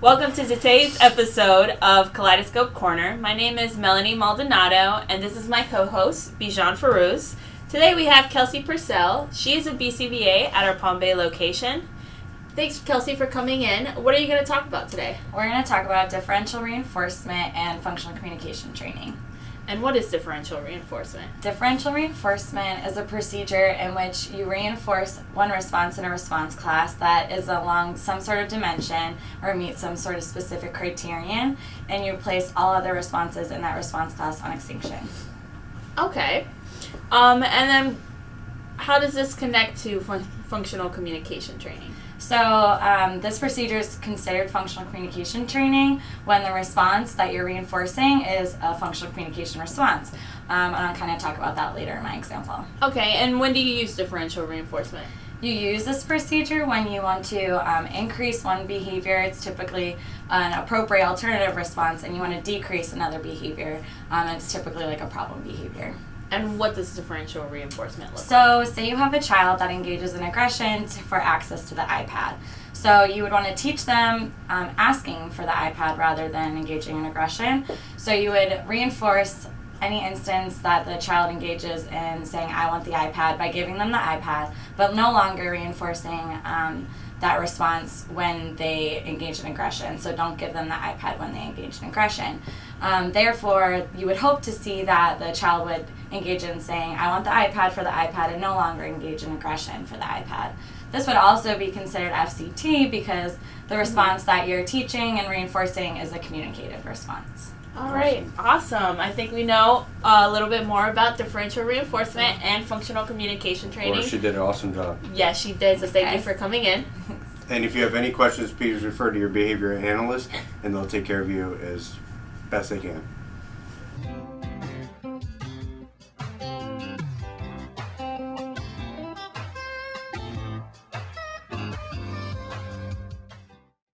Welcome to today's episode of Kaleidoscope Corner. My name is Melonie Maldonado, and this is my co-host, Bijan Farouz. Today we have Kelsey Purcell. She is a BCBA at our Palm Bay location. Thanks, Kelsey, for coming in. What are you going to talk about today? We're going to talk about differential reinforcement and functional communication training. And what is differential reinforcement? Differential reinforcement is a procedure in which you reinforce one response in a response class that is along some sort of dimension or meets some sort of specific criterion, and you place all other responses in that response class on extinction. Okay. And then how does this connect to functional communication training? So this procedure is considered functional communication training when the response that you're reinforcing is a functional communication response. And I'll kind of talk about that later in my example. Okay, and when do you use differential reinforcement? You use this procedure when you want to increase one behavior. It's typically an appropriate alternative response, and you want to decrease another behavior. It's typically like a problem behavior. And what does differential reinforcement look like? So say you have a child that engages in aggression for access to the iPad. So you would want to teach them asking for the iPad rather than engaging in aggression. So you would reinforce any instance that the child engages in saying, I want the iPad, by giving them the iPad, but no longer reinforcing that response when they engage in aggression. So don't give them the iPad when they engage in aggression. Therefore, you would hope to see that the child would engage in saying, I want the iPad for the iPad, and no longer engage in aggression for the iPad. This would also be considered FCT because the response that you're teaching and reinforcing is a communicative response. All right, awesome. I think we know a little bit more about differential reinforcement and functional communication training. Well, she did an awesome job. Yes, she did, so thank you for coming in. And if you have any questions, please refer to your behavior analyst, and they'll take care of you as best they can.